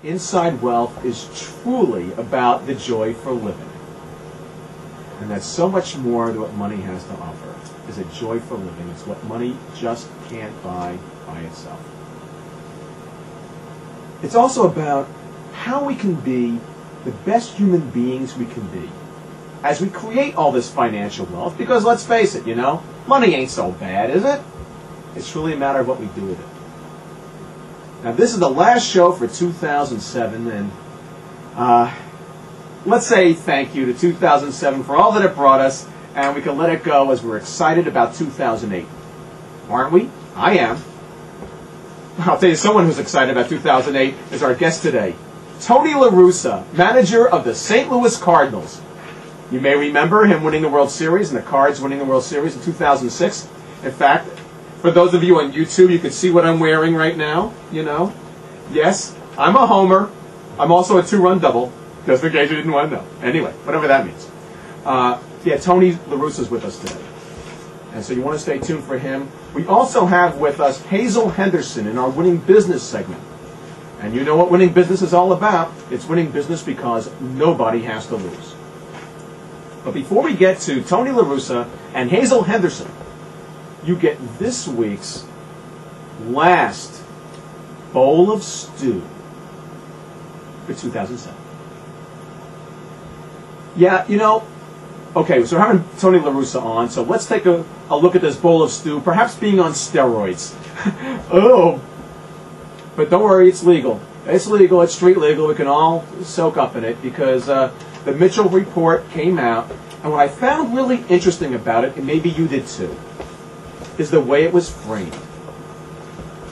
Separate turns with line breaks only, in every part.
inside wealth is truly about the joy for living. And that's so much more than what money has to offer, is a joy for living. It's what money just can't buy by itself. It's also about how we can be the best human beings we can be as we create all this financial wealth, because let's face it, money ain't so bad, is it? It's really a matter of what we do with it. Now, this is the last show for 2007, and let's say thank you to 2007 for all that it brought us, and we can let it go as we're excited about 2008. Aren't we? I am. I'll tell you, someone who's excited about 2008 is our guest today, Tony La Russa, manager of the St. Louis Cardinals. You may remember him winning the World Series and the Cards winning the World Series in 2006. In fact, for those of you on YouTube, you can see what I'm wearing right now, Yes, I'm a homer. I'm also a two-run double, just in case you didn't want to know. Anyway, whatever that means. Tony La Russa is with us today. And so you want to stay tuned for him. We also have with us Hazel Henderson in our Winning Business segment. And you know what winning business is all about. It's winning business because nobody has to lose. But before we get to Tony La Russa and Hazel Henderson, you get this week's last bowl of stew for 2007. Yeah, okay, so we're having Tony La Russa on, so let's take a look at this bowl of stew, perhaps being on steroids. Oh, but don't worry, it's legal. It's legal, it's street legal, we can all soak up in it, because the Mitchell report came out, and what I found really interesting about it, and maybe you did too, is the way it was framed.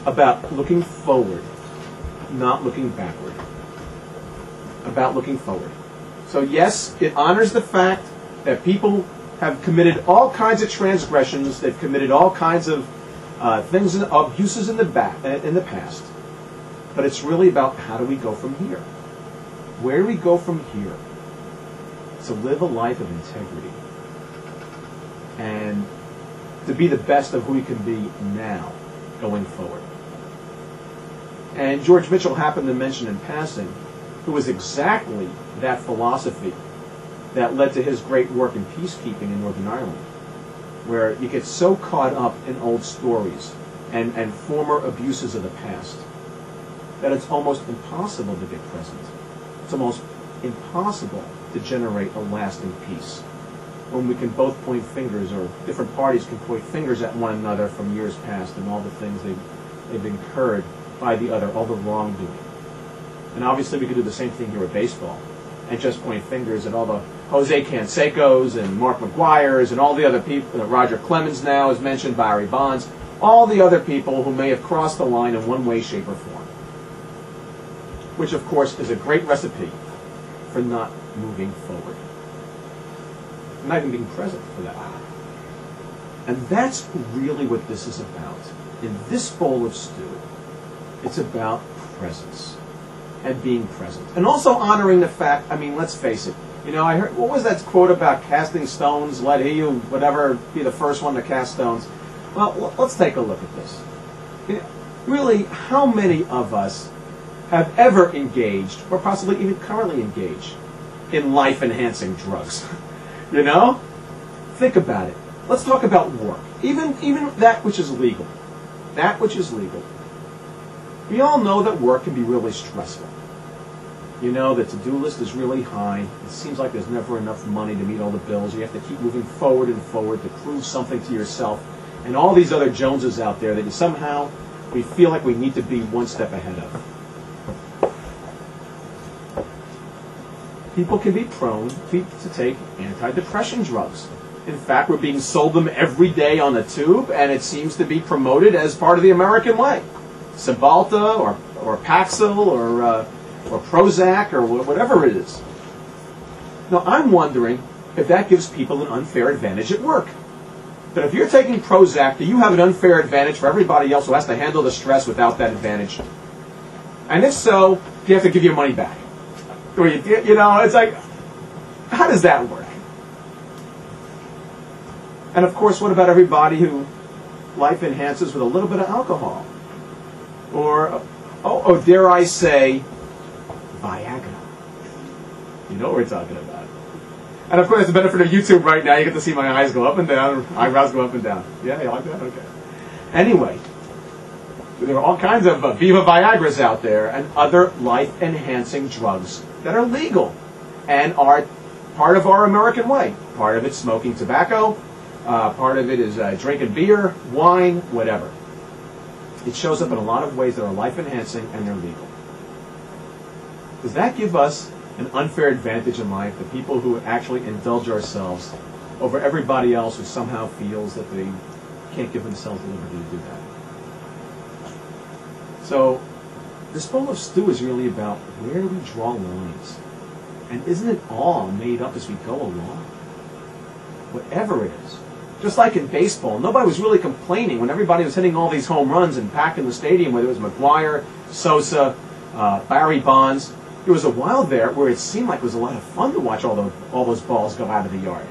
About looking forward, not looking backward. About looking forward. So yes, it honors the fact that people have committed all kinds of transgressions, they've committed all kinds of things, abuses in the past. But it's really about how do we go from here? Where do we go from here? To live a life of integrity. And to be the best of who we can be now, going forward. And George Mitchell happened to mention in passing, who was exactly that philosophy that led to his great work in peacekeeping in Northern Ireland, where you get so caught up in old stories and former abuses of the past that it's almost impossible to get present. It's almost impossible to generate a lasting peace when we can both point fingers, or different parties can point fingers at one another from years past and all the things they've incurred by the other, all the wrongdoing. And obviously we could do the same thing here with baseball and just point fingers at all the Jose Cansecos and Mark McGuires and all the other people, Roger Clemens now is mentioned, Barry Bonds, all the other people who may have crossed the line in one way, shape, or form. Which, of course, is a great recipe for not moving forward. Not even being present for that. And that's really what this is about. In this bowl of stew, it's about presence and being present. And also honoring the fact, let's face it, I heard, what was that quote about casting stones? Let he who, whatever, be the first one to cast stones. Well, let's take a look at this. Really, how many of us have ever engaged, or possibly even currently engage, in life-enhancing drugs? Think about it. Let's talk about work. Even that which is legal. That which is legal. We all know that work can be really stressful. The to-do list is really high. It seems like there's never enough money to meet all the bills. You have to keep moving forward and forward to prove something to yourself and all these other Joneses out there that somehow we feel like we need to be one step ahead of. People can be prone to take antidepressant drugs. In fact, we're being sold them every day on the tube, and it seems to be promoted as part of the American way. Cymbalta or Paxil or Prozac or whatever it is. Now, I'm wondering if that gives people an unfair advantage at work. That if you're taking Prozac, do you have an unfair advantage for everybody else who has to handle the stress without that advantage? And if so, do you have to give your money back? Or it's like, how does that work? And of course, what about everybody who life enhances with a little bit of alcohol? Or, dare I say, Viagra. You know what we're talking about. And of course, the benefit of YouTube right now, you get to see my eyes go up and down, eyebrows go up and down. Yeah, you like that? Okay. Anyway, there are all kinds of Viva Viagras out there and other life-enhancing drugs that are legal and are part of our American way. Part of it's smoking tobacco, part of it is drinking beer, wine, whatever. It shows up in a lot of ways that are life-enhancing and they're legal. Does that give us an unfair advantage in life, the people who actually indulge ourselves over everybody else who somehow feels that they can't give themselves the liberty to do that? So, this bowl of stew is really about where do we draw lines? And isn't it all made up as we go along? Whatever it is. Just like in baseball, nobody was really complaining when everybody was hitting all these home runs and packing the stadium, whether it was McGuire, Sosa, Barry Bonds. There was a while there where it seemed like it was a lot of fun to watch all those balls go out of the yard.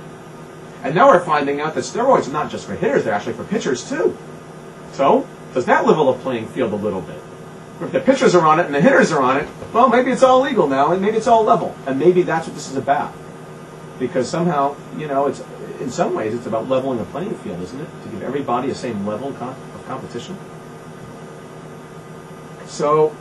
And now we're finding out that steroids are not just for hitters, they're actually for pitchers too. So, does that level the playing field a little bit? If the pitchers are on it and the hitters are on it, well, maybe it's all legal now, and maybe it's all level. And maybe that's what this is about. Because somehow, it's in some ways, it's about leveling the playing field, isn't it? To give everybody the same level of competition. So,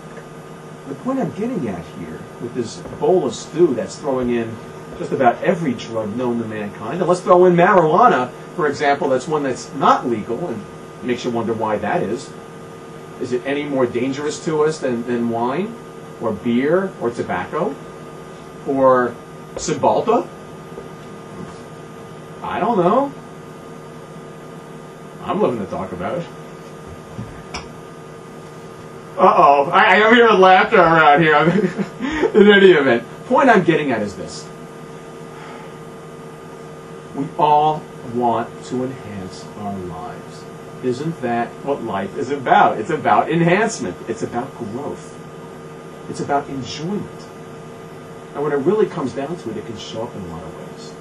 the point I'm getting at here, with this bowl of stew that's throwing in just about every drug known to mankind, and let's throw in marijuana, for example, that's one that's not legal, and makes you wonder why that is. Is it any more dangerous to us than wine, or beer, or tobacco, or Cymbalta? I don't know. I'm living to talk about it. Uh-oh, I am hearing laughter around here. In any event, point I'm getting at is this. We all want to enhance our lives. Isn't that what life is about? It's about enhancement. It's about growth. It's about enjoyment. And when it really comes down to it, it can show up in a lot of ways.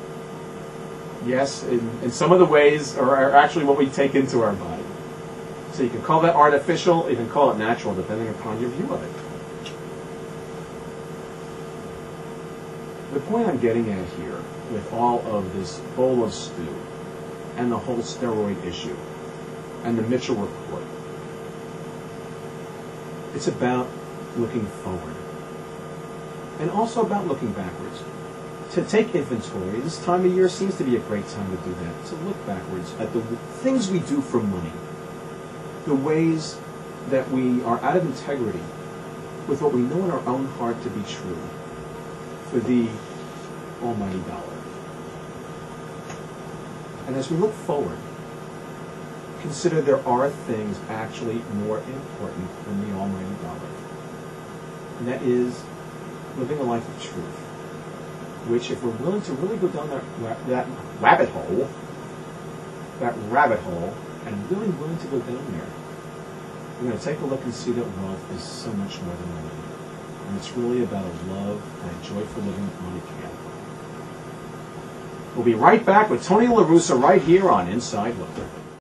Yes, and some of the ways are actually what we take into our body. So you can call that artificial, you can call it natural, depending upon your view of it. The point I'm getting at here, with all of this bowl of stew, and the whole steroid issue, and the Mitchell report, it's about looking forward. And also about looking backwards. To take inventory, this time of year seems to be a great time to do that. To look backwards at the things we do for money. The ways that we are out of integrity with what we know in our own heart to be true for the almighty dollar. And as we look forward, consider there are things actually more important than the almighty dollar. And that is living a life of truth, which if we're willing to really go down that rabbit hole, and really willing to go down there, we're going to take a look and see that wealth is so much more than money. And it's really about a love and a joyful living on a camp. We'll be right back with Tony La Russa right here on Inside Look.